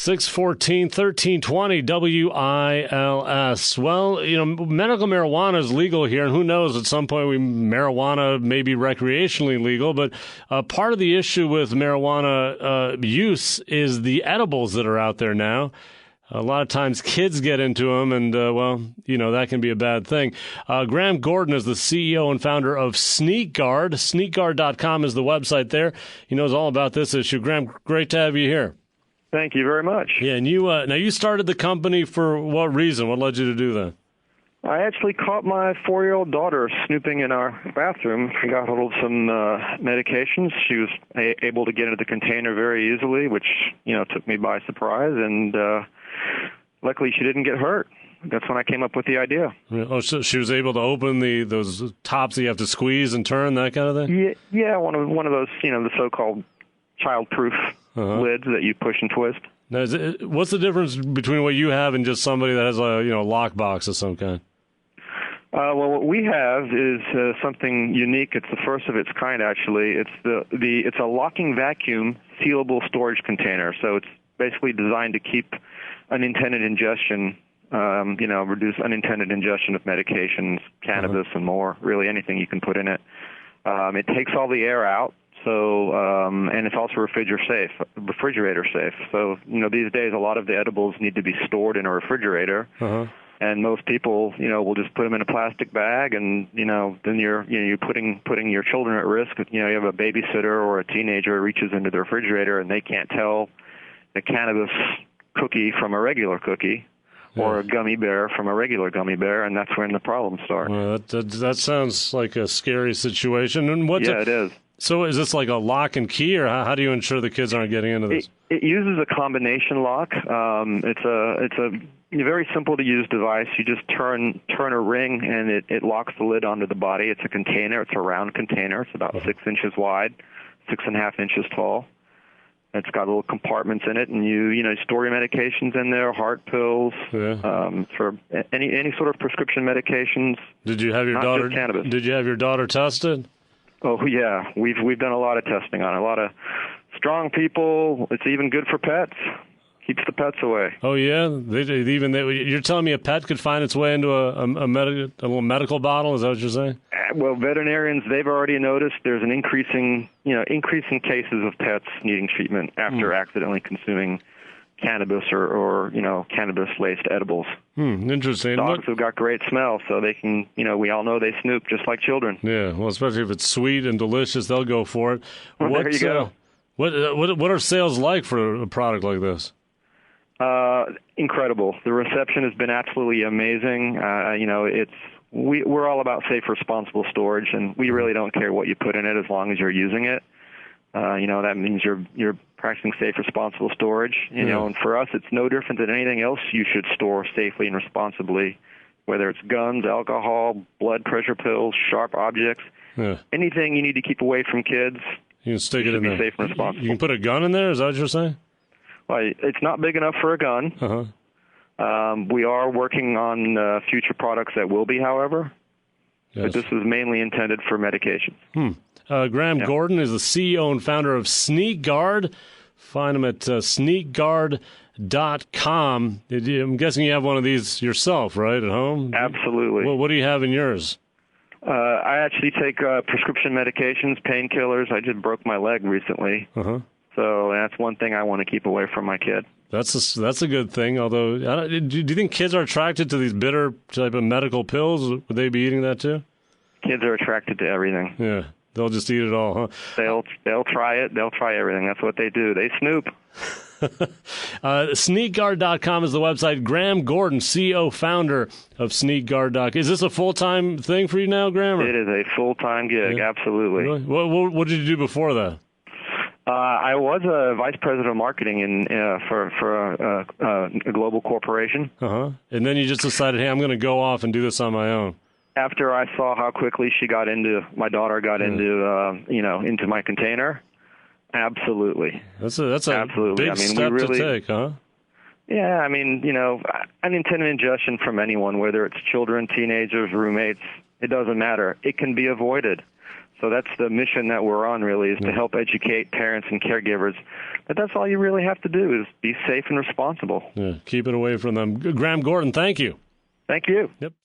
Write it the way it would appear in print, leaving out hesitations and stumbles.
614 1320 WILS. Well, medical marijuana is legal here, and who knows, at some point marijuana may be recreationally legal, but part of the issue with marijuana use is the edibles that are out there now. A lot of times kids get into them, and, that can be a bad thing. Graeme Gordon is the CEO and founder of SneakGuard. SneakGuard.com is the website there. He knows all about this issue. Graeme, great to have you here. Thank you very much. Yeah, and you started the company for what reason? What led you to do that? I actually caught my 4-year-old daughter snooping in our bathroom and got hold of some medications. She was able to get into the container very easily, which, took me by surprise, and luckily she didn't get hurt. That's when I came up with the idea. Oh, so she was able to open those tops that you have to squeeze and turn, that kind of thing? Yeah, one of those, the so-called child-proof lids that you push and twist. Now, what's the difference between what you have and just somebody that has a lockbox of some kind? Well, what we have is something unique. It's the first of its kind, actually. It's it's a locking vacuum sealable storage container. So it's basically designed to keep unintended ingestion, reduce unintended ingestion of medications, cannabis, and more. Really, anything you can put in it. It takes all the air out. So, and it's also refrigerator safe. So, these days a lot of the edibles need to be stored in a refrigerator, and most people, will just put them in a plastic bag, and then you're putting your children at risk. You have a babysitter or a teenager reaches into the refrigerator and they can't tell a cannabis cookie from a regular cookie. Or a gummy bear from a regular gummy bear, and that's when the problems start. Well, that sounds like a scary situation. And it is. So is this like a lock and key, or how do you ensure the kids aren't getting into this? It uses a combination lock. It's a very simple to use device. You just turn a ring, and it locks the lid onto the body. It's a container. It's a round container. It's about 6 inches wide, 6.5 inches tall. It's got little compartments in it, and you store your medications in there, heart pills, for any sort of prescription medications. Did you have your daughter? Just cannabis. Did you have your daughter tested? Oh yeah, we've done a lot of testing on it. A lot of strong people. It's even good for pets. Keeps the pets away. Oh yeah, you're telling me a pet could find its way into a little medical bottle? Is that what you're saying? Well, veterinarians, they've already noticed there's an increasing cases of pets needing treatment after accidentally consuming cannabis or cannabis-laced edibles. Interesting. Dogs have got great smell, so they can, we all know they snoop just like children. Yeah, well, especially if it's sweet and delicious, they'll go for it. Well, there you go. What are sales like for a product like this? Incredible. The reception has been absolutely amazing. We're all about safe, responsible storage, and we really don't care what you put in it as long as you're using it. That means you're practicing safe, responsible storage. And for us, it's no different than anything else you should store safely and responsibly, whether it's guns, alcohol, blood pressure pills, sharp objects, anything you need to keep away from kids. You can stick it in there. Safe and responsible. You can put a gun in there? Is that what you're saying? Well, it's not big enough for a gun. We are working on future products that will be, however. Yes. But this is mainly intended for medications. Graeme Gordon is the CEO and founder of SneakGuard. Find him at SneakGuard.com. I'm guessing you have one of these yourself, right, at home? Absolutely. Well, what do you have in yours? I actually take prescription medications, painkillers. I just broke my leg recently. So that's one thing I want to keep away from my kid. That's a good thing, although, do you think kids are attracted to these bitter type of medical pills? Would they be eating that too? Kids are attracted to everything. Yeah, they'll just eat it all, huh? They'll try it. They'll try everything. That's what they do. They snoop. SneakGuard.com is the website. Graeme Gordon, CEO, founder of SneakGuard.com. Is this a full-time thing for you now, Graeme? It is a full-time gig, absolutely. Really? What did you do before that? I was a vice president of marketing for a global corporation. And then you just decided, hey, I'm going to go off and do this on my own. After I saw how quickly my daughter got into my container, absolutely. That's a absolutely. Big step to take, huh? Yeah, unintended ingestion from anyone, whether it's children, teenagers, roommates, it doesn't matter. It can be avoided. So that's the mission that we're on, really, is to help educate parents and caregivers. But that's all you really have to do is be safe and responsible. Yeah, keep it away from them. Graeme Gordon, thank you. Thank you. Yep.